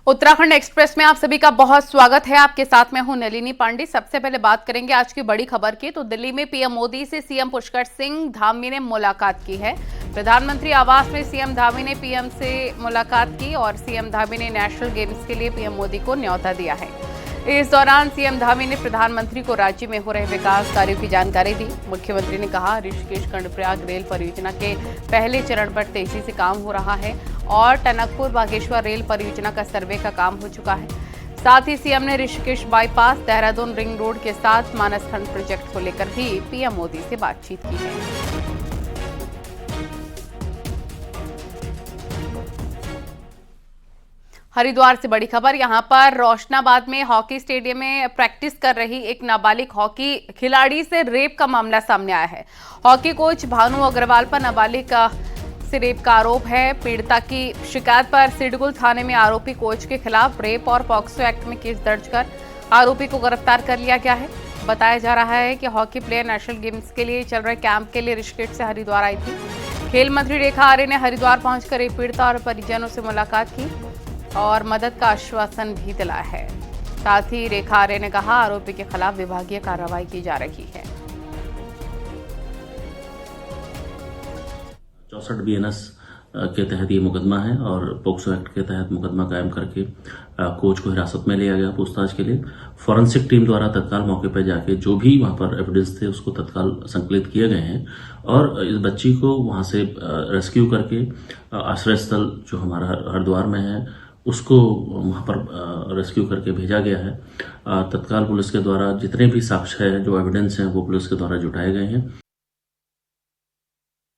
Uttarakhand express में आप सभी का बहुत स्वागत है। आपके साथ मैं हूं नलिनी पांडे। सबसे पहले बात करेंगे आज की बड़ी खबर की। तो दिल्ली में पीएम मोदी से सीएम पुष्कर सिंह धामी ने मुलाकात की है। प्रधानमंत्री आवास में सीएम धामी ने पीएम से मुलाकात की और सीएम धामी ने नेशनल गेम्स के लिए पीएम मोदी को न्योता दिया है। इस दौरान सीएम धामी ने प्रधानमंत्री को राज्य में हो रहे विकास कार्यों की जानकारी दी। मुख्यमंत्री ने कहा, ऋषिकेश कर्णप्रयाग रेल परियोजना के पहले चरण पर तेजी से काम हो रहा है और टनकपुर बागेश्वर रेल परियोजना का सर्वे का काम हो चुका है। साथ ही सीएम ने Rishikesh bypass, Dehradun ring road के साथ मानसखंड प्रोजेक्ट को लेकर भी पीएम मोदी से बातचीत की है। हरिद्वार से बड़ी खबर। यहां पर रोशनाबाद में हॉकी स्टेडियम में प्रैक्टिस कर रही एक नाबालिग हॉकी खिलाड़ी से रेप का मामला सामने आया है। हॉकी कोच भानु अग्रवाल पर नाबालिग से रेप का आरोप है। पीड़िता की शिकायत पर सिडकुल थाने में आरोपी कोच के खिलाफ रेप और पॉक्सो एक्ट में केस दर्ज कर आरोपी को गिरफ्तार कर लिया गया है। बताया जा रहा है कि हॉकी प्लेयर नेशनल गेम्स के लिए चल रहे कैंप के लिए ऋषिकेश से हरिद्वार आई थी। खेल मंत्री रेखा आर्य ने हरिद्वार पहुंचकर एक पीड़िता और परिजनों से मुलाकात की और मदद का आश्वासन भी दिलाया है। साथ ही रेखा आर्य ने कहा, आरोपी के खिलाफ विभागीय कार्रवाई की जा रही है। 64 BNS के तहत ये मुकदमा है और पोक्सो एक्ट के तहत मुकदमा कायम करके कोच को हिरासत में लिया गया पूछताछ के लिए। फॉरेंसिक टीम द्वारा तत्काल मौके पर जाके जो भी वहां पर एविडेंस थे उसको तत्काल संकलित किए गए हैं और इस बच्ची को वहां से रेस्क्यू करके आश्रय स्थल जो हमारा हरिद्वार में है उसको वहां पर रेस्क्यू करके भेजा गया है। तत्काल पुलिस के द्वारा जितने भी साक्ष्य है, जो एविडेंस हैं, वो पुलिस के द्वारा जुटाए गए हैं।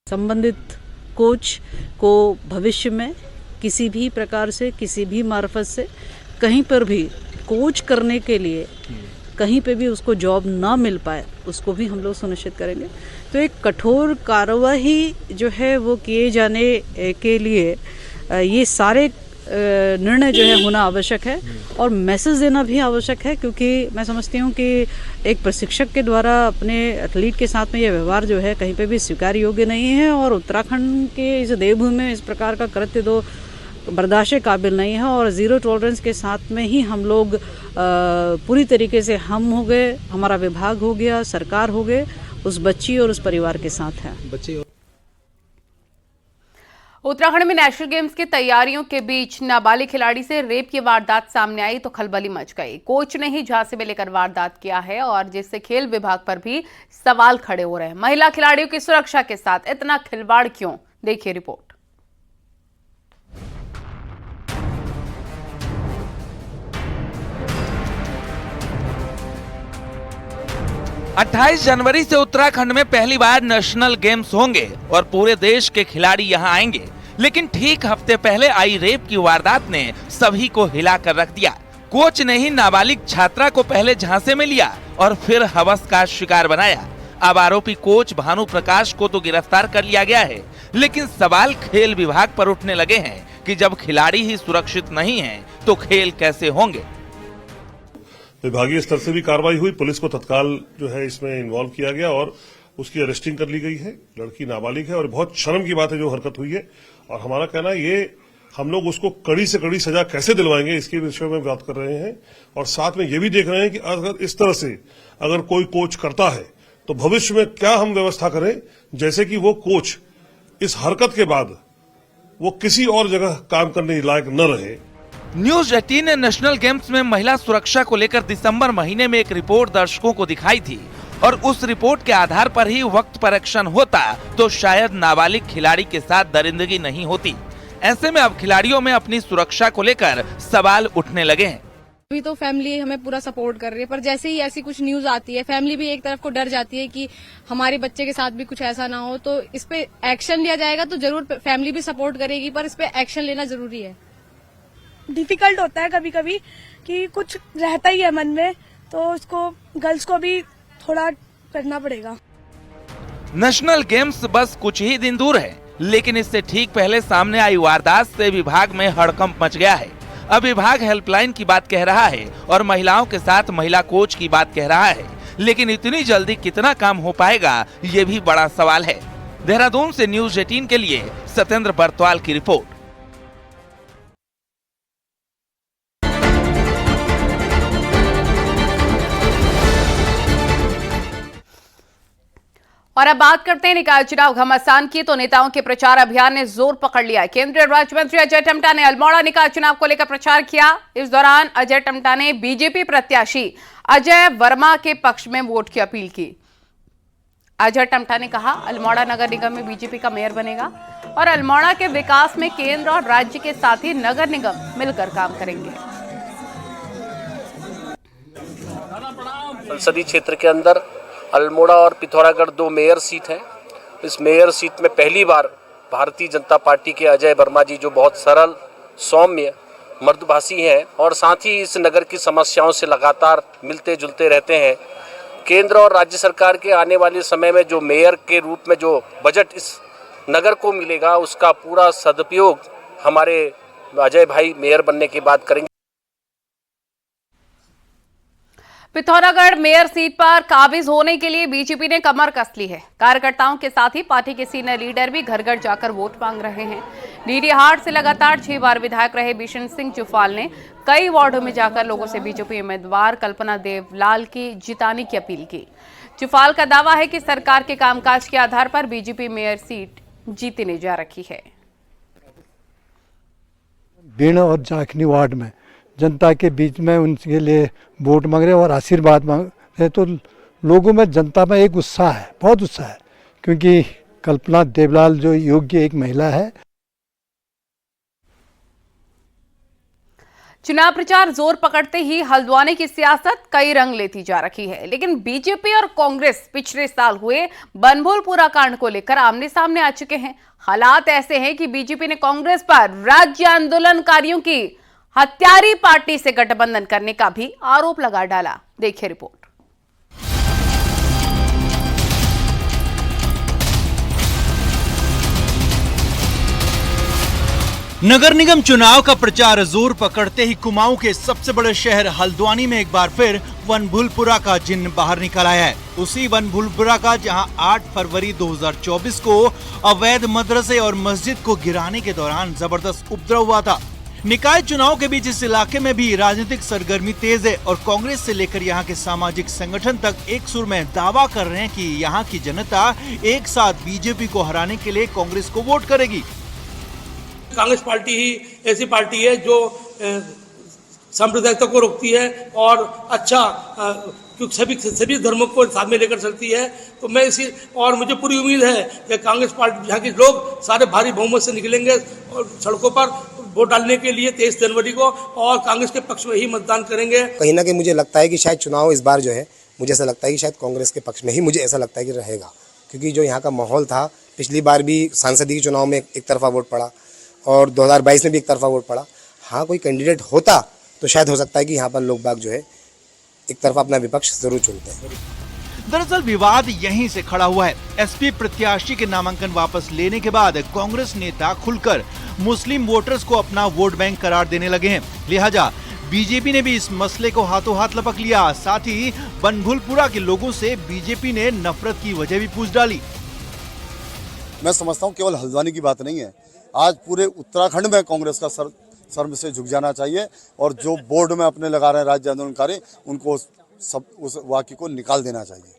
संबंधित कोच को भविष्य में किसी भी प्रकार से, किसी भी मार्फत से कहीं पर भी कोच करने के लिए कहीं पे भी उसको जॉब ना मिल पाए, उसको भी हम लोग सुनिश्चित करेंगे। तो एक कठोर कार्रवाई जो है वो किए जाने के लिए ये सारे निर्णय जो है होना आवश्यक है और मैसेज देना भी आवश्यक है, क्योंकि मैं समझती हूँ कि एक प्रशिक्षक के द्वारा अपने एथलीट के साथ में यह व्यवहार जो है कहीं पे भी स्वीकार योग्य नहीं है और उत्तराखंड के इस देवभूमि में इस प्रकार का कृत्य तो बर्दाश्त के काबिल नहीं है और जीरो टॉलरेंस के साथ में ही हम लोग पूरी तरीके से हम हो गए, हमारा विभाग हो गया, सरकार हो गए, उस बच्ची और उस परिवार के साथ है। उत्तराखंड में नेशनल गेम्स की तैयारियों के बीच नाबालिग खिलाड़ी से रेप की वारदात सामने आई तो खलबली मच गई। कोच ने ही झांसे में लेकर वारदात किया है और जिससे खेल विभाग पर भी सवाल खड़े हो रहे हैं। महिला खिलाड़ियों की सुरक्षा के साथ इतना खिलवाड़ क्यों? देखिए रिपोर्ट। अट्ठाईस जनवरी से उत्तराखंड में पहली बार नेशनल गेम्स होंगे और पूरे देश के खिलाड़ी यहां आएंगे, लेकिन ठीक हफ्ते पहले आई रेप की वारदात ने सभी को हिला कर रख दिया। कोच ने ही नाबालिग छात्रा को पहले झांसे में लिया और फिर हवस का शिकार बनाया। अब आरोपी कोच भानु प्रकाश को तो गिरफ्तार कर लिया गया है, लेकिन सवाल खेल विभाग पर उठने लगे हैं कि जब खिलाड़ी ही सुरक्षित नहीं है तो खेल कैसे होंगे। विभागीय स्तर से भी कार्रवाई हुई, पुलिस को तत्काल जो है इसमें इन्वॉल्व किया गया और उसकी अरेस्टिंग कर ली गई है। लड़की नाबालिग है और बहुत शर्म की बात है जो हरकत हुई है और हमारा कहना है ये हम लोग उसको कड़ी से कड़ी सजा कैसे दिलवाएंगे इसके विषय में बात कर रहे हैं और साथ में ये भी देख रहे हैं कि अगर इस तरह से अगर कोई कोच करता है तो भविष्य में क्या हम व्यवस्था करें, जैसे कि वो कोच इस हरकत के बाद वो किसी और जगह काम करने लायक न रहे। न्यूज 18 ने नेशनल गेम्स में महिला सुरक्षा को लेकर दिसंबर महीने में एक रिपोर्ट दर्शकों को दिखाई थी और उस रिपोर्ट के आधार पर ही वक्त पर एक्शन होता तो शायद नाबालिग खिलाड़ी के साथ दरिंदगी नहीं होती। ऐसे में अब खिलाड़ियों में अपनी सुरक्षा को लेकर सवाल उठने लगे हैं। अभी तो फैमिली हमें पूरा सपोर्ट कर रही है, पर जैसे ही ऐसी कुछ न्यूज आती है फैमिली भी एक तरफ को डर जाती है कि हमारे बच्चे के साथ भी कुछ ऐसा ना हो। तो इस पे एक्शन लिया जाएगा तो जरूर फैमिली भी सपोर्ट करेगी, पर इस पे एक्शन लेना जरूरी है। डिफिकल्ट होता है कभी कभी कि कुछ रहता ही है मन में, तो उसको गर्ल्स को भी थोड़ा करना पड़ेगा। नेशनल गेम्स बस कुछ ही दिन दूर है, लेकिन इससे ठीक पहले सामने आई वारदात से विभाग में हड़कंप मच गया है। अब विभाग हेल्पलाइन की बात कह रहा है और महिलाओं के साथ महिला कोच की बात कह रहा है, लेकिन इतनी जल्दी कितना काम हो पाएगा ये भी बड़ा सवाल है। देहरादून से न्यूज 18 के लिए सत्येंद्र बरतवाल की रिपोर्ट। और अब बात करते हैं निकाय चुनाव घमासान की। तो नेताओं के प्रचार अभियान ने जोर पकड़ लिया है। केंद्रीय राज्य मंत्री अजय टम्टा ने अल्मोड़ा निकाय चुनाव को लेकर प्रचार किया। इस दौरान अजय टम्टा ने बीजेपी प्रत्याशी अजय वर्मा के पक्ष में वोट की अपील की। अजय टम्टा ने कहा, अल्मोड़ा नगर निगम में बीजेपी का मेयर बनेगा और अल्मोड़ा के विकास में केंद्र और राज्य के साथ ही नगर निगम मिलकर काम करेंगे। संसदीय क्षेत्र के अंदर अल्मोड़ा और पिथौरागढ़ 2 मेयर सीट हैं। इस मेयर सीट में पहली बार भारतीय जनता पार्टी के अजय वर्मा जी, जो बहुत सरल, सौम्य, मृदुभाषी हैं और साथ ही इस नगर की समस्याओं से लगातार मिलते जुलते रहते हैं। केंद्र और राज्य सरकार के आने वाले समय में जो मेयर के रूप में जो बजट इस नगर को मिलेगा, उसका पूरा सदुपयोग हमारे अजय भाई मेयर बनने के बाद करेंगे। पिथौरागढ़ मेयर सीट पर काबिज होने के लिए बीजेपी ने कमर कस ली है। कार्यकर्ताओं के साथ ही पार्टी के सीनियर लीडर भी घर घर जाकर वोट मांग रहे हैं। डीडीहाट से लगातार 6 बार विधायक रहे बिशन सिंह चुफाल ने कई वार्डों में जाकर लोगों से बीजेपी उम्मीदवार कल्पना देवलाल की जिताने की अपील की। चुफाल का दावा है कि सरकार के कामकाज के आधार पर बीजेपी मेयर सीट जीतने जा रही है। बीण और जाखनी वार्ड में जनता के बीच में उनके लिए वोट मांग रहे और आशीर्वाद मांग रहे, तो लोगों में, जनता में एक उत्साह है, बहुत उत्साह है, क्योंकि कल्पना देवलाल जो योग्य एक महिला है। चुनाव प्रचार जोर पकड़ते ही हल्द्वानी की सियासत कई रंग लेती जा रही है, लेकिन बीजेपी और कांग्रेस पिछले साल हुए बनभूलपुरा कांड को लेकर आमने सामने आ चुके हैं। हालात ऐसे हैं कि बीजेपी ने कांग्रेस पर राज्य आंदोलनकारियों की हत्यारी पार्टी से गठबंधन करने का भी आरोप लगा डाला। देखिए रिपोर्ट। नगर निगम चुनाव का प्रचार जोर पकड़ते ही कुमाऊं के सबसे बड़े शहर हल्द्वानी में एक बार फिर बनभूलपुरा का जिन्न बाहर निकल आया है। उसी बनभूलपुरा का जहां 8 फरवरी 2024 को अवैध मदरसे और मस्जिद को गिराने के दौरान जबरदस्त उपद्रव हुआ था। निकाय चुनाव के बीच इस इलाके में भी राजनीतिक सरगर्मी तेज है और कांग्रेस से लेकर यहां के सामाजिक संगठन तक एक सुर में दावा कर रहे हैं कि यहां की जनता एक साथ बीजेपी को हराने के लिए कांग्रेस को वोट करेगी। कांग्रेस पार्टी ही ऐसी पार्टी है जो सांप्रदायिकता को रोकती है और अच्छा क्योंकि सभी धर्मों को साथ में लेकर चलती है। तो मैं और मुझे पूरी उम्मीद है कि कांग्रेस पार्टी, यहाँ के लोग सारे भारी बहुमत से निकलेंगे और सड़कों पर वोट डालने के लिए 23 जनवरी को और कांग्रेस के पक्ष में ही मतदान करेंगे। कहीं ना कहीं मुझे लगता है कि शायद चुनाव इस बार जो है, मुझे ऐसा लगता है कि शायद कांग्रेस के पक्ष में ही, मुझे ऐसा लगता है कि रहेगा, क्योंकि जो यहाँ का माहौल था, पिछली बार भी सांसदीय चुनाव में एक तरफा वोट पड़ा और 2022 में भी एक तरफा वोट पड़ा। हाँ, कोई कैंडिडेट होता तो शायद हो सकता है कि यहाँ पर लोग बाग जो है एक तरफा अपना विपक्ष जरूर चुनते हैं। दरअसल विवाद यहीं से खड़ा हुआ है। एसपी प्रत्याशी के नामांकन वापस लेने के बाद कांग्रेस नेता खुलकर मुस्लिम वोटर्स को अपना वोट बैंक करार देने लगे हैं। लिहाजा बीजेपी ने भी इस मसले को हाथों हाथ लपक लिया। साथ ही बनभूलपुरा के लोगों से बीजेपी ने नफरत की वजह भी पूछ डाली। मैं समझता हूँ केवल हल्द्वानी की बात नहीं है, आज पूरे उत्तराखंड में कांग्रेस का सर से झुक जाना चाहिए और जो बोर्ड में अपने लगा रहे हैं राज्य आंदोलनकारी, उनको सब उस वाक्य को निकाल देना चाहिए।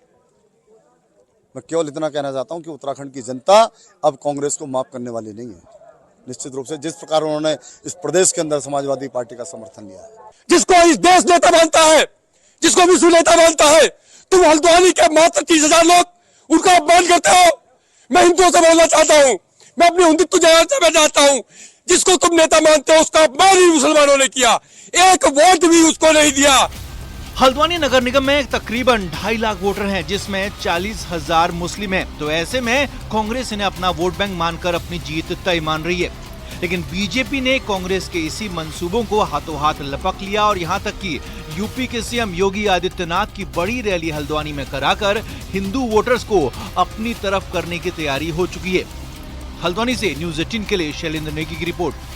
मैं केवल इतना कहना चाहता हूं कि उत्तराखंड की जनता अब कांग्रेस को माफ करने वाली नहीं है। निश्चित रूप से जिस प्रकार उन्होंने इस प्रदेश के अंदर समाजवादी पार्टी का समर्थन लिया है, जिसको इस देश नेता मानता है, जिसको विश्व नेता मानता है, तुम हल्द्वानी के मात्र 30,000 लोग उनका अपमान करते हो। मैं हिंदुओं से बोलना चाहता हूँ, मैं अपनी हिंदुत्व जानना चाहता हूँ, जिसको तुम नेता मानते हो उसका अपमान ही मुसलमानों ने किया, एक वोट भी उसको नहीं दिया। हल्द्वानी नगर निगम में तकरीबन 2.5 लाख वोटर हैं, जिसमें 40,000 मुस्लिम हैं। तो ऐसे में कांग्रेस इन्हें अपना वोट बैंक मानकर अपनी जीत तय मान रही है। लेकिन बीजेपी ने कांग्रेस के इसी मंसूबों को हाथों हाथ लपक लिया और यहां तक कि यूपी के सीएम योगी आदित्यनाथ की बड़ी रैली हल्द्वानी में कराकर हिंदू वोटर्स को अपनी तरफ करने की तैयारी हो चुकी है। हल्द्वानी से न्यूज़ 18 के लिए शैलेंद्र नेगी की रिपोर्ट।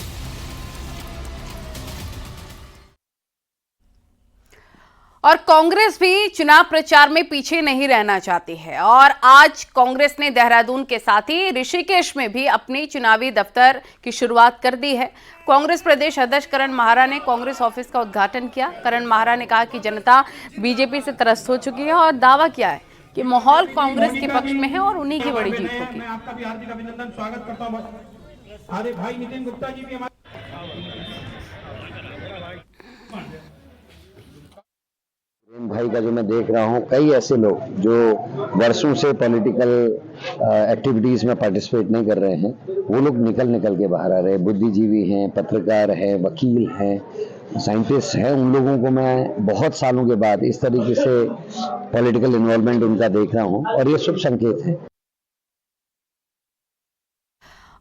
और कांग्रेस भी चुनाव प्रचार में पीछे नहीं रहना चाहती है और आज कांग्रेस ने देहरादून के साथ ही ऋषिकेश में भी अपनी चुनावी दफ्तर की शुरुआत कर दी है। कांग्रेस प्रदेश अध्यक्ष करण माहरा ने कांग्रेस ऑफिस का उद्घाटन किया। करण माहरा ने कहा कि जनता बीजेपी से त्रस्त हो चुकी है और दावा किया है कि माहौल कांग्रेस के पक्ष में है और उन्हीं की बड़ी जीत होगी। मैं आपका भी हार्दिक अभिनंदन स्वागत करता हूं। अरे भाई नितिन गुप्ता जी भी भाई का जो मैं देख रहा हूँ, कई ऐसे लोग जो वर्षों से पॉलिटिकल एक्टिविटीज में पार्टिसिपेट नहीं कर रहे हैं, वो लोग निकल के बाहर आ रहे हैं। बुद्धिजीवी हैं, पत्रकार हैं, वकील हैं, साइंटिस्ट हैं, उन लोगों को मैं बहुत सालों के बाद इस तरीके से पॉलिटिकल इन्वॉल्वमेंट उनका देख रहा हूँ और ये शुभ संकेत है।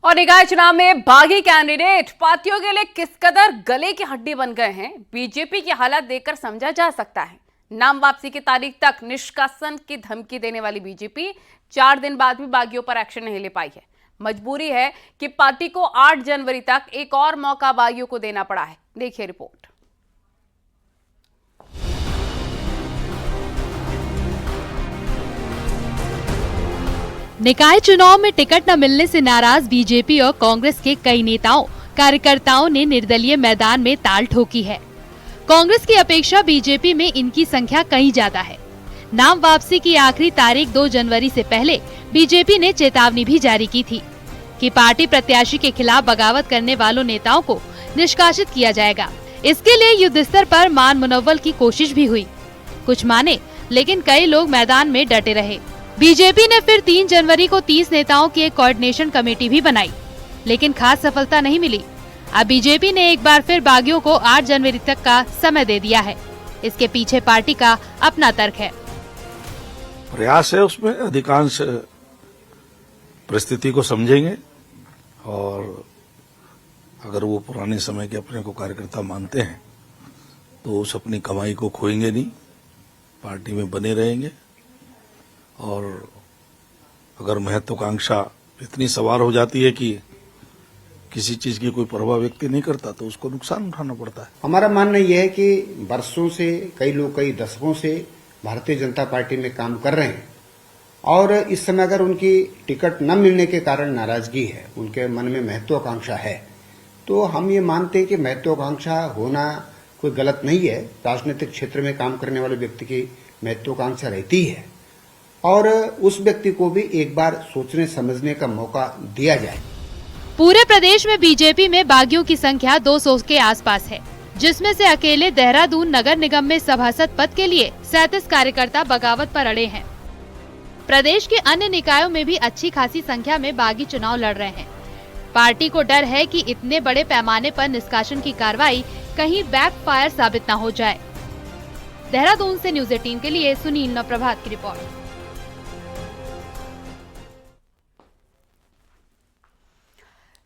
और निकाय चुनाव में बागी कैंडिडेट पार्टियों के लिए किस कदर गले की हड्डी बन गए हैं, बीजेपी की हालत देखकर समझा जा सकता है। नाम वापसी की तारीख तक निष्कासन की धमकी देने वाली बीजेपी 4 दिन बाद भी बागियों पर एक्शन नहीं ले पाई है। मजबूरी है कि पार्टी को 8 जनवरी तक एक और मौका बागियों को देना पड़ा है। देखिए रिपोर्ट। निकाय चुनाव में टिकट न मिलने से नाराज बीजेपी और कांग्रेस के कई नेताओं कार्यकर्ताओं ने निर्दलीय मैदान में ताल ठोकी है। कांग्रेस की अपेक्षा बीजेपी में इनकी संख्या कहीं ज्यादा है। नाम वापसी की आखिरी तारीख 2 जनवरी से पहले बीजेपी ने चेतावनी भी जारी की थी कि पार्टी प्रत्याशी के खिलाफ बगावत करने वालों नेताओं को निष्कासित किया जाएगा। इसके लिए युद्ध स्तर पर मान मुनव्वल की कोशिश भी हुई। कुछ माने, लेकिन कई लोग मैदान में डटे रहे। बीजेपी ने फिर 3 जनवरी को 30 नेताओं की एक कोऑर्डिनेशन कमेटी भी बनाई, लेकिन खास सफलता नहीं मिली। अब बीजेपी ने एक बार फिर बागियों को 8 जनवरी तक का समय दे दिया है। इसके पीछे पार्टी का अपना तर्क है। प्रयास है, उसमें अधिकांश परिस्थिति को समझेंगे और अगर वो पुराने समय के अपने को कार्यकर्ता मानते हैं तो उस अपनी कमाई को खोएंगे नहीं, पार्टी में बने रहेंगे। और अगर महत्वाकांक्षा इतनी सवार हो जाती है कि किसी चीज की कोई परवाह व्यक्ति नहीं करता तो उसको नुकसान उठाना पड़ता है। हमारा मानना यह है कि वर्षों से कई लोग कई दशकों से भारतीय जनता पार्टी में काम कर रहे हैं और इस समय अगर उनकी टिकट न मिलने के कारण नाराजगी है, उनके मन में महत्वाकांक्षा है, तो हम ये मानते हैं कि महत्वाकांक्षा होना कोई गलत नहीं है। राजनीतिक क्षेत्र में काम करने वाले व्यक्ति की महत्वाकांक्षा रहती है और उस व्यक्ति को भी एक बार सोचने समझने का मौका दिया जाए। पूरे प्रदेश में बीजेपी में बागियों की संख्या 200 के आसपास है, जिसमें से अकेले देहरादून नगर निगम में सभासद पद के लिए 37 कार्यकर्ता बगावत पर अड़े हैं। प्रदेश के अन्य निकायों में भी अच्छी खासी संख्या में बागी चुनाव लड़ रहे हैं। पार्टी को डर है कि इतने बड़े पैमाने पर निष्कासन की कार्रवाई कहीं बैकफायर साबित न हो जाए। देहरादून से न्यूज 18 के लिए सुनील नवप्रभात की रिपोर्ट।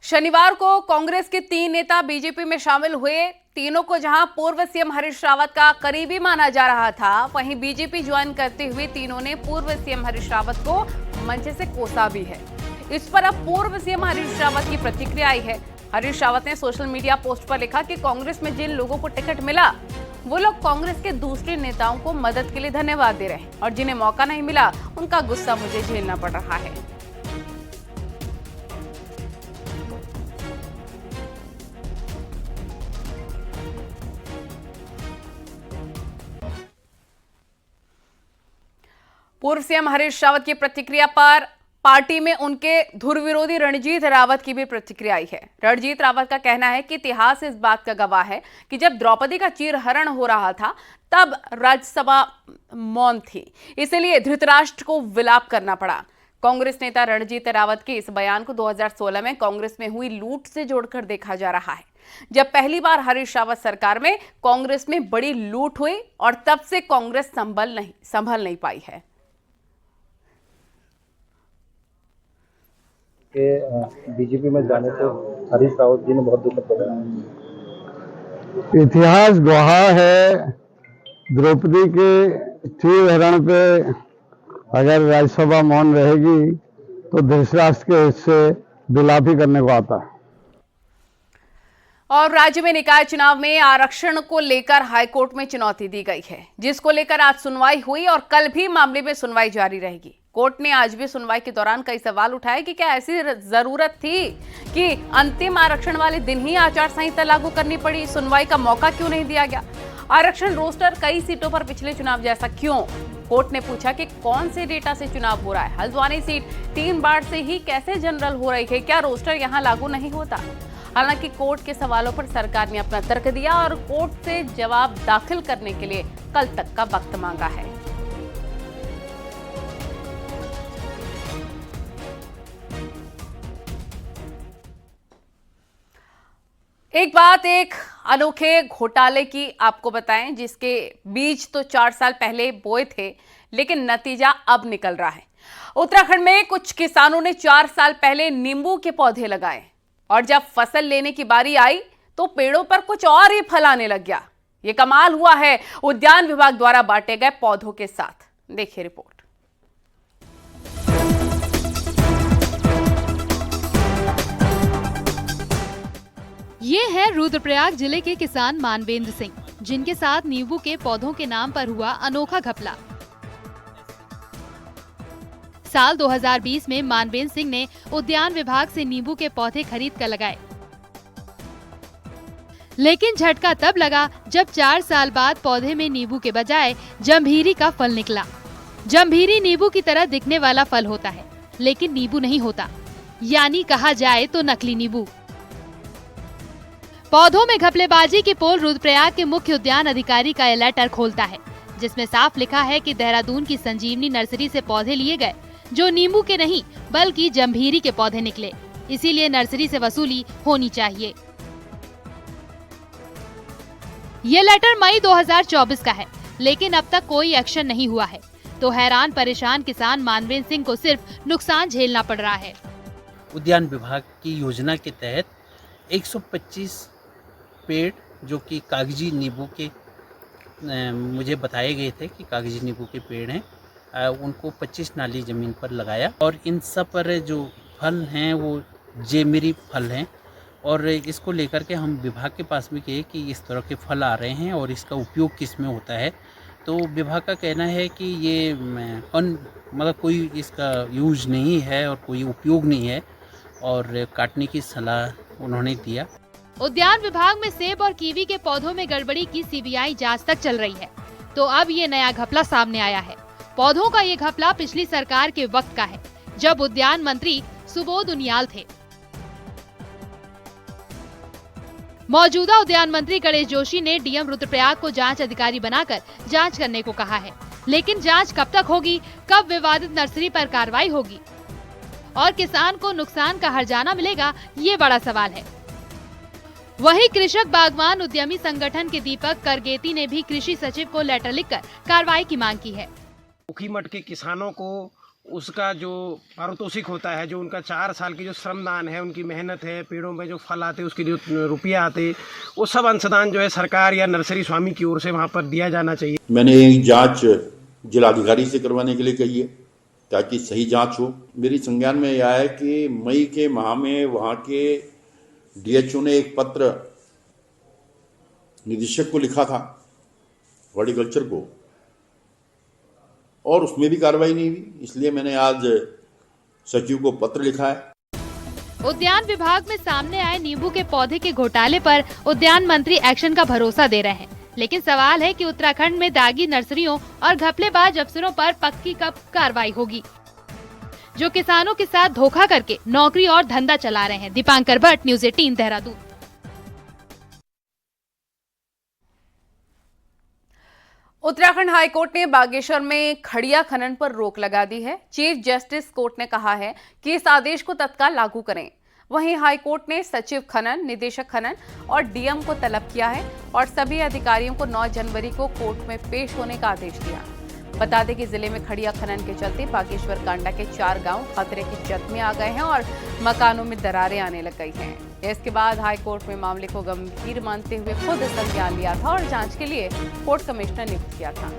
शनिवार को कांग्रेस के 3 नेता बीजेपी में शामिल हुए। तीनों को जहां पूर्व सीएम हरीश रावत का करीबी माना जा रहा था, वहीं बीजेपी ज्वाइन करते हुए तीनों ने पूर्व सीएम हरीश रावत को मंच से कोसा भी है। इस पर अब पूर्व सीएम हरीश रावत की प्रतिक्रिया आई है। हरीश रावत ने सोशल मीडिया पोस्ट पर लिखा कि कांग्रेस में जिन लोगों को टिकट मिला वो लोग कांग्रेस के दूसरे नेताओं को मदद के लिए धन्यवाद दे रहे हैं और जिन्हें मौका नहीं मिला उनका गुस्सा मुझे झेलना पड़ रहा है। पूर्व सीएम हरीश रावत की प्रतिक्रिया पर पार्टी में उनके धुर विरोधी रणजीत रावत की भी प्रतिक्रिया आई है। रणजीत रावत का कहना है कि इतिहास इस बात का गवाह है कि जब द्रौपदी का चीरहरण हो रहा था तब राज्यसभा मौन थी, इसलिए धृतराष्ट्र को विलाप करना पड़ा। कांग्रेस नेता रणजीत रावत के इस बयान को 2016 में कांग्रेस में हुई लूट से जोड़कर देखा जा रहा है, जब पहली बार हरीश रावत सरकार में कांग्रेस में बड़ी लूट हुई और तब से कांग्रेस संभल नहीं पाई है। बीजेपी में जाने से हरीश रावत जी ने बहुत दुख बताया। इतिहास गवाह है, द्रौपदी के चीरहरण पे अगर राज्यसभा मौन रहेगी तो धृतराष्ट्र के हिस्से विलाप ही करने को आता है। और राज्य में निकाय चुनाव में आरक्षण को लेकर हाईकोर्ट में चुनौती दी गई है, जिसको लेकर आज सुनवाई हुई और कल भी मामले में सुनवाई जारी रहेगी। कोर्ट ने आज भी सुनवाई के दौरान कई सवाल उठाए कि क्या ऐसी जरूरत थी कि अंतिम आरक्षण वाले दिन ही आचार संहिता लागू करनी पड़ी, सुनवाई का मौका क्यों नहीं दिया गया, आरक्षण रोस्टर कई सीटों पर पिछले चुनाव जैसा क्यों, कोर्ट ने पूछा कि कौन से डेटा से चुनाव हो रहा है, हल्द्वानी सीट 3 बार से ही कैसे जनरल हो रही है, क्या रोस्टर यहां लागू नहीं होता। हालांकि कोर्ट के सवालों पर सरकार ने अपना तर्क दिया और कोर्ट से जवाब दाखिल करने के लिए कल तक का वक्त मांगा है। एक बात एक अनोखे घोटाले की आपको बताएं, जिसके बीज तो 4 साल पहले बोए थे, लेकिन नतीजा अब निकल रहा है। उत्तराखंड में कुछ किसानों ने 4 साल पहले नींबू के पौधे लगाए और जब फसल लेने की बारी आई तो पेड़ों पर कुछ और ही फल आने लग गया। ये कमाल हुआ है उद्यान विभाग द्वारा बांटे गए पौधों के साथ। देखिए रिपोर्ट। ये है रुद्रप्रयाग जिले के किसान मानवेंद्र सिंह, जिनके साथ नींबू के पौधों के नाम पर हुआ अनोखा घपला। साल 2020 में मानवेंद्र सिंह ने उद्यान विभाग से नींबू के पौधे खरीद कर लगाए, लेकिन झटका तब लगा जब 4 साल बाद पौधे में नींबू के बजाय जम्भीरी का फल निकला। जम्भीरी नींबू की तरह दिखने वाला फल होता है, लेकिन नींबू नहीं होता, यानी कहा जाए तो नकली नींबू। पौधों में घपलेबाजी की पोल रुद्रप्रयाग के मुख्य उद्यान अधिकारी का यह लेटर खोलता है, जिसमें साफ लिखा है कि देहरादून की संजीवनी नर्सरी से पौधे लिए गए जो नींबू के नहीं बल्कि जम्भीरी के पौधे निकले, इसीलिए नर्सरी से वसूली होनी चाहिए। ये लेटर मई 2024 का है, लेकिन अब तक कोई एक्शन नहीं हुआ है, तो हैरान परेशान किसान मानवेंद्र सिंह को सिर्फ नुकसान झेलना पड़ रहा है। उद्यान विभाग की योजना के तहत 125 पेड़ जो कि कागजी नींबू के मुझे बताए गए थे कि कागजी नींबू के पेड़ हैं, उनको 25 नाली ज़मीन पर लगाया और इन सब पर जो फल हैं वो जेमिरी फल हैं और इसको लेकर के हम विभाग के पास भी गए कि इस तरह के फल आ रहे हैं और इसका उपयोग किस में होता है। तो विभाग का कहना है कि ये मतलब कोई इसका यूज नहीं है और कोई उपयोग नहीं है और काटने की सलाह उन्होंने दिया। उद्यान विभाग में सेब और कीवी के पौधों में गड़बड़ी की सीबीआई जांच तक चल रही है, तो अब ये नया घपला सामने आया है। पौधों का ये घपला पिछली सरकार के वक्त का है, जब उद्यान मंत्री सुबोध उनियाल थे। मौजूदा उद्यान मंत्री गणेश जोशी ने डीएम रुद्रप्रयाग को जांच अधिकारी बनाकर जांच करने को कहा है, लेकिन जांच कब तक होगी, कब विवादित नर्सरी पर कार्रवाई होगी और किसान को नुकसान का हर्जाना मिलेगा, ये बड़ा सवाल है। वहीं कृषक बागवान उद्यमी संगठन के दीपक करगेती ने भी कृषि सचिव को लेटर लिखकर कार्रवाई की मांग की है। ऊखीमठ के किसानों को उसका जो पारितोषिक होता है, जो उनका 4 साल की जो श्रमदान है, उनकी मेहनत है, पेड़ों में जो फल आते उसके जो रुपया आते, वो सब अंशदान जो है सरकार या नर्सरी स्वामी की ओर से वहाँ पर दिया जाना चाहिए। मैंने ये जाँच जिलाधिकारी से करवाने के लिए कही है ताकि सही जांच हो। मेरी संज्ञान में यह है कि मई के माह में वहाँ के डीएचओ ने एक पत्र निदेशक को लिखा था हॉर्टिकल्चर को और उसमें भी कार्रवाई नहीं हुई, इसलिए मैंने आज सचिव को पत्र लिखा है। उद्यान विभाग में सामने आए नींबू के पौधे के घोटाले पर उद्यान मंत्री एक्शन का भरोसा दे रहे हैं, लेकिन सवाल है कि उत्तराखंड में दागी नर्सरियों और घपलेबाज अफसरों पर पक्की कब कार्रवाई होगी, जो किसानों के साथ धोखा करके नौकरी और धंधा चला रहे हैं। दीपांकर भट्ट, न्यूज़ 18 देहरादून। उत्तराखंड हाईकोर्ट ने बागेश्वर में खड़िया खनन पर रोक लगा दी है। चीफ जस्टिस कोर्ट ने कहा है कि इस आदेश को तत्काल लागू करें। वहीं हाईकोर्ट ने सचिव खनन, निदेशक खनन और डीएम को तलब किया है और सभी अधिकारियों को 9 जनवरी को कोर्ट में पेश होने का आदेश दिया। बता दें कि जिले में खड़िया खनन के चलते बागेश्वर कांडा के 4 गांव खतरे की जद में आ गए हैं और मकानों में दरारें आने लग गई हैं। इसके बाद हाईकोर्ट में मामले को गंभीर मानते हुए खुद संज्ञान लिया था और जांच के लिए कोर्ट कमिश्नर नियुक्त किया था।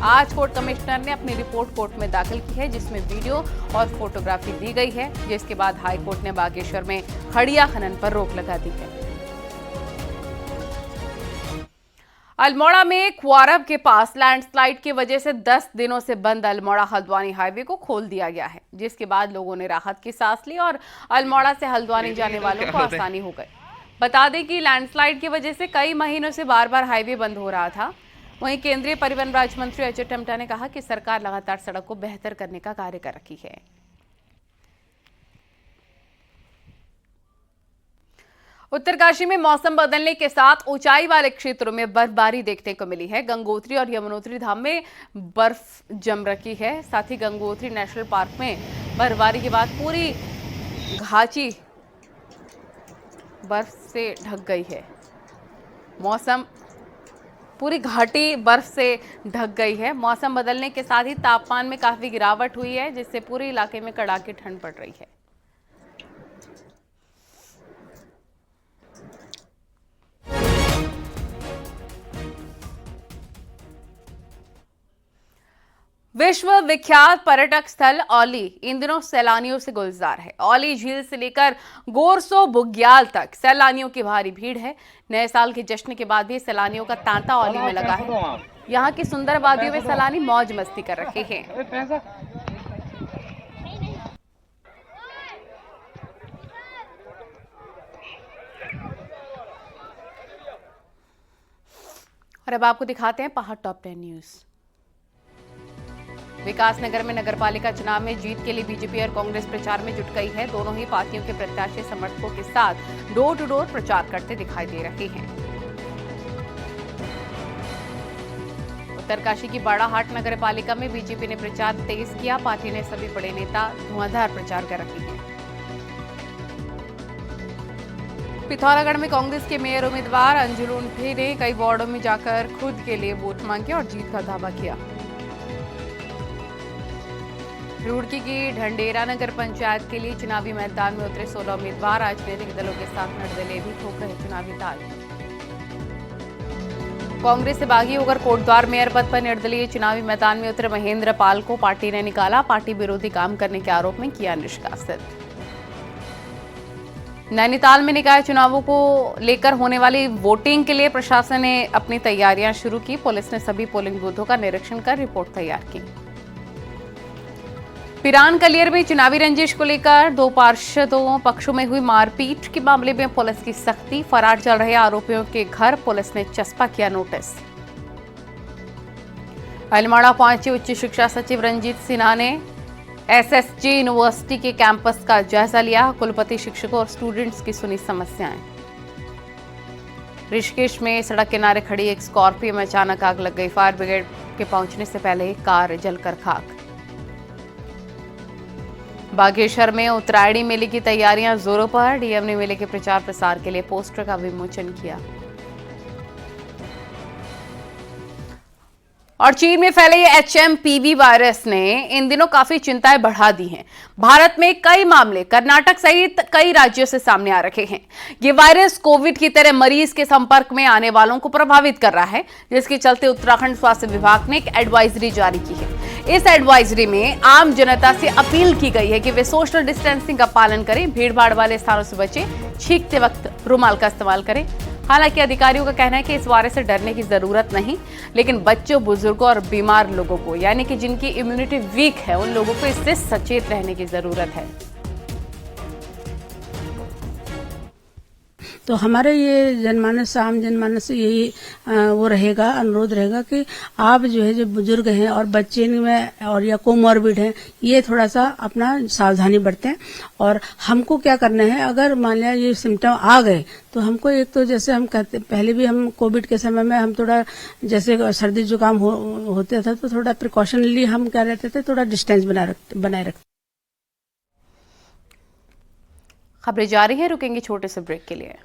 आज कोर्ट कमिश्नर ने अपनी रिपोर्ट कोर्ट में दाखिल की है, जिसमें वीडियो और फोटोग्राफी दी गई है, जिसके बाद हाईकोर्ट ने बागेश्वर में खड़िया खनन पर रोक लगा दी है। अल्मोड़ा में क्वारब के पास लैंडस्लाइड की वजह से 10 दिनों से बंद अल्मोड़ा हल्द्वानी हाईवे को खोल दिया गया है, जिसके बाद लोगों ने राहत की सांस ली और अल्मोड़ा से हल्द्वानी जाने वालों को आसानी हो गई। बता दें कि लैंडस्लाइड की वजह से कई महीनों से बार बार हाईवे बंद हो रहा था। वहीं केंद्रीय परिवहन राज्य मंत्री अजय टम्टा ने कहा कि सरकार लगातार सड़क को बेहतर करने का कार्य कर रही है। उत्तरकाशी में मौसम बदलने के साथ ऊंचाई वाले क्षेत्रों में बर्फबारी देखने को मिली है। गंगोत्री और यमुनोत्री धाम में बर्फ जम रखी है। साथ ही गंगोत्री नेशनल पार्क में बर्फबारी के बाद पूरी घाटी बर्फ से ढक गई है। पूरी घाटी बर्फ से ढक गई है। मौसम बदलने के साथ ही तापमान में काफी गिरावट हुई है, जिससे पूरे इलाके में कड़ाके ठंड पड़ रही है। विश्व विख्यात पर्यटक स्थल औली इन दिनों सैलानियों से गुलजार है। औली झील से लेकर गोरसो बुग्याल तक सैलानियों की भारी भीड़ है। नए साल के जश्न के बाद भी सैलानियों का तांता औली में लगा है। यहाँ की सुंदर वादियों में सैलानी मौज मस्ती कर रहे हैं। और अब आपको दिखाते हैं पहाड़ टॉप 10 न्यूज। विकास नगर में नगरपालिका चुनाव में जीत के लिए बीजेपी और कांग्रेस प्रचार में जुट गई है। दोनों ही पार्टियों के प्रत्याशी समर्थकों के साथ डोर टू डोर प्रचार करते दिखाई दे रहे हैं। उत्तरकाशी की बाड़ाहाट नगरपालिका में बीजेपी ने प्रचार तेज किया। पार्टी ने सभी बड़े नेता धुआंधार प्रचार कर रहे हैं। पिथौरागढ़ में कांग्रेस के मेयर उम्मीदवार अंजू लुंठी ने कई वार्डों में जाकर खुद के लिए वोट मांगे और जीत का दावा किया। रुड़की की ढंडेरा नगर पंचायत के लिए चुनावी मैदान में उतरे 16 उम्मीदवार। राजनीतिक दलों के साथ निर्दलीय भी ठोक रहे चुनावी ताल। कांग्रेस से बागी होकर कोटद्वार मेयर पद पर निर्दलीय चुनावी मैदान में उतरे महेंद्र पाल को पार्टी ने निकाला। पार्टी विरोधी काम करने के आरोप में किया निष्कासित। नैनीताल में निकाय चुनावों को लेकर होने वाली वोटिंग के लिए प्रशासन ने अपनी तैयारियां शुरू की। पुलिस ने सभी पोलिंग बूथों का निरीक्षण कर रिपोर्ट तैयार की। पिरान कलियर में चुनावी रंजिश को लेकर दो पार्षदों पक्षों में हुई मारपीट के मामले में पुलिस की सख्ती। फरार चल रहे आरोपियों के घर पुलिस ने चस्पा किया नोटिस। अल्मोड़ा पहुंचे उच्च शिक्षा सचिव रंजीत सिन्हा ने एसएसजी यूनिवर्सिटी के कैंपस का जायजा लिया। कुलपति, शिक्षकों और स्टूडेंट्स की सुनी समस्याएं। ऋषिकेश में सड़क किनारे खड़ी एक स्कॉर्पियो में अचानक आग लग गई। फायर ब्रिगेड के पहुंचने से पहले कार जलकर खाक। बागेश्वर में उत्तरायणी मेले की तैयारियां जोरों पर। डीएम ने मेले के प्रचार प्रसार के लिए पोस्टर का विमोचन किया। और चीन में फैले ये HMPV वायरस ने इन दिनों काफी चिंताएं बढ़ा दी हैं। भारत में कई मामले कर्नाटक सहित कई राज्यों से सामने आ रहे हैं। ये वायरस कोविड की तरह मरीज के संपर्क में आने वालों को प्रभावित कर रहा है, जिसके चलते उत्तराखंड स्वास्थ्य विभाग ने एक एडवाइजरी जारी की है। इस एडवाइजरी में आम जनता से अपील की गई है कि वे सोशल डिस्टेंसिंग का पालन करें, भीड़भाड़ वाले स्थानों से बचें, छींकते वक्त रुमाल का इस्तेमाल करें। हालांकि अधिकारियों का कहना है कि इस वायरस से डरने की जरूरत नहीं, लेकिन बच्चों, बुजुर्गों और बीमार लोगों को, यानी कि जिनकी इम्यूनिटी वीक है, उन लोगों को इससे सचेत रहने की जरूरत है। तो हमारे ये जनमानस, आम जनमानस से यही वो रहेगा, अनुरोध रहेगा कि आप जो है, जो बुजुर्ग हैं और बच्चे में और या कोमॉर्बिड हैं, ये थोड़ा सा अपना सावधानी बरतें। और हमको क्या करना है, अगर मान लिया ये सिम्टम आ गए तो हमको एक तो जैसे हम कहते, पहले भी हम कोविड के समय में हम थोड़ा जैसे सर्दी जुकाम होता था तो थोड़ा प्रिकॉशनली हम क्या रहते थे, थोड़ा डिस्टेंस बनाए रखते। खबरें जारी है, रुकेंगे छोटे से ब्रेक के लिए।